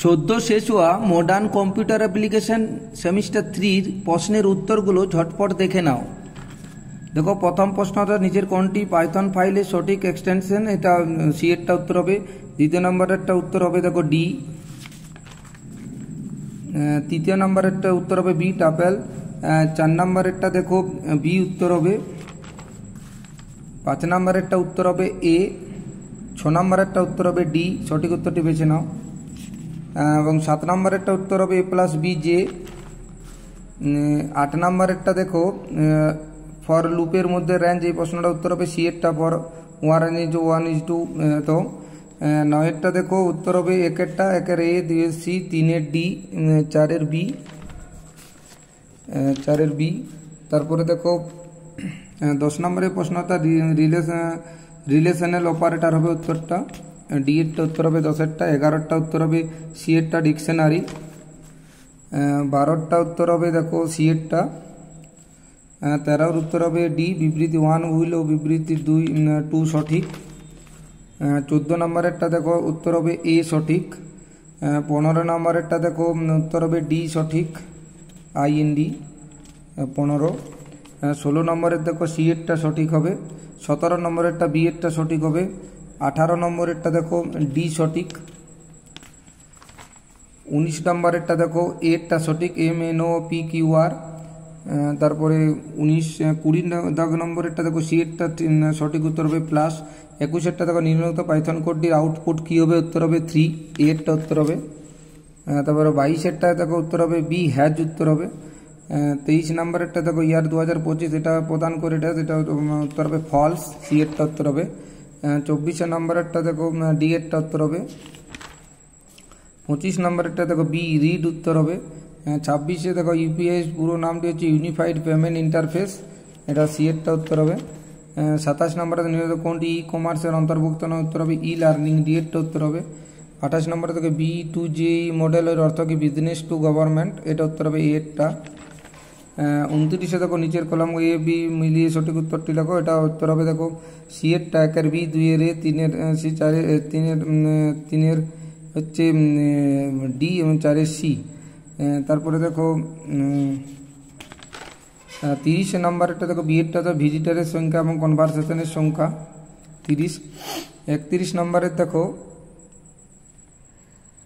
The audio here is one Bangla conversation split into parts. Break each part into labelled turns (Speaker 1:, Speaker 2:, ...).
Speaker 1: সদ্য শেষ হওয়া মডার্ন কম্পিউটার অ্যাপ্লিকেশন সেমিস্টার 3 প্রশ্নের উত্তরগুলো ঝটপট দেখে নাও। দেখো, প্রথম প্রশ্নটা নিচের কোনটি পাইথন ফাইলের সঠিক এক্সটেনশন, এটা সি এরটা উত্তর হবে। দ্বিতীয় নম্বরেরটা উত্তর হবে দেখো ডি। তৃতীয় নম্বরেরটা উত্তর হবে বি টাপেল। 4 নম্বরেরটা দেখো বি উত্তর হবে। 5 নম্বরেরটা উত্তর হবে এ। 6 নম্বরেরটা উত্তর হবে ডি, সঠিক উত্তরটি বেছে নাও। এবং 7 নম্বরেরটা উত্তর হবে এ প্লাস বি জে। 8 নম্বরেরটা দেখো ফর লুপের মধ্যে রেঞ্জ, এই প্রশ্নটা উত্তর হবে সি এরটা ফর 1:1:2। তো 9এরটা দেখো উত্তর হবে একেরটা, একের এ, 2-এর সি, 3-এর ডি, 4-এর বি, 4-এর বি। তারপরে দেখো 10 নম্বরের প্রশ্নটা রিলেশনাল অপারেটর হবে উত্তরটা, ডি এরটা উত্তর হবে 10এরটা। 11টা উত্তর হবে সি এরটা ডিকশনারি। 12টা উত্তর হবে দেখো সি এরটা। 13 উত্তর হবে ডি বিবৃতি 1 হুইল ও বিবৃতি 2 সঠিক। 14 নম্বরেরটা দেখো উত্তর হবে এ সঠিক। 15 নম্বরেরটা দেখো উত্তর হবে ডি সঠিক, IND 15। 16 নম্বরের দেখো সি এরটা সঠিক হবে। 17 নম্বরেরটা বি এরটা সঠিক হবে। 18 নম্বরেরটা দেখো ডি সঠিক। 19 নম্বরেরটা দেখো এরটা সঠিক, MNOPQR। তারপরে 20 নম্বরেরটা দেখো সি এরটা সঠিক উত্তর হবে প্লাস। 21এরটা দেখো নিম্নলিখিত পাইথন কোডটির আউটপুট কী হবে, উত্তর হবে 3, এরটা উত্তর হবে। তারপরে 22এরটা দেখো উত্তর হবে বি হ্যাজ উত্তর হবে। 23 নম্বরেরটা দেখো ইয়ার 2025 এটা প্রদান করে এটা, সেটা উত্তর হবে ফলস, সি এরটা উত্তর হবে। 24 নম্বরেরটা দেখো ডি এরটা উত্তর হবে। 25 নম্বরেরটা দেখো বি রিড উত্তর হবে। 26-এ দেখো ইউপিআই পুরো নামটি হচ্ছে ইউনিফাইড পেমেন্ট ইন্টারফেস, এটা সি এরটা উত্তর হবে। 27 নম্বরে নির্ধারিত কোনটি ই কমার্সের অন্তর্ভুক্ত নয়, উত্তর হবে ই লার্নিং, ডি এরটা উত্তর হবে। 28 নম্বরে দেখো B2J মডেলের অর্থ কি বিজনেস টু গভর্নমেন্ট, এটা উত্তর হবে এরটা। 29-এ দেখো নিচের কলাম এ বি মিলিয়ে সঠিক উত্তরটি লেখো, এটা উত্তর হবে দেখো সি এরটা, 1-এর বি, 2-এর এ, 3-এর সি, 3-এর হচ্ছে ডি এবং 4-এর সি। তারপরে দেখো 30 নম্বরেরটা দেখো বিএডটা তো ভিজিটারের সংখ্যা এবং কনভারসেশনের সংখ্যা 30। 31 নম্বরের দেখো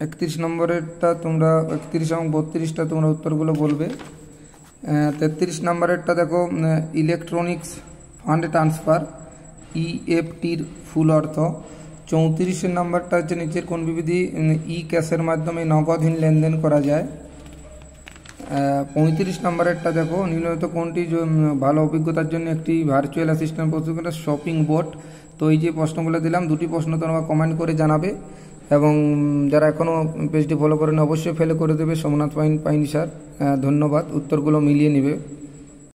Speaker 1: 31 নম্বরেরটা তোমরা 31 এবং 32টা তোমরা উত্তরগুলো বলবে। 33 নম্বরেরটা দেখো ইলেকট্রনিক্স ফান্ড ট্রান্সফার, EFTর ফুল অর্থ। 34 নম্বরটা হচ্ছে নিচের কোন বিবিধি ই ক্যাশের মাধ্যমে নগদহীন লেনদেন করা যায়। 35 নম্বরেরটা দেখো নিম্নলিখিত কোনটি ভালো অভিজ্ঞতার জন্য একটি ভার্চুয়াল অ্যাসিস্ট্যান্ট প্রস্তুত করে, শপিং বোট। তো এই যে প্রশ্নগুলো দিলাম, দুটি প্রশ্ন তোমরা কমেন্ট করে জানাবে, এবং যারা এখনও পেজটি ফলো করেন অবশ্যই ফলো করে দেবে। সোমনাথ পাইনি স্যার, ধন্যবাদ, উত্তরগুলো মিলিয়ে নেবে।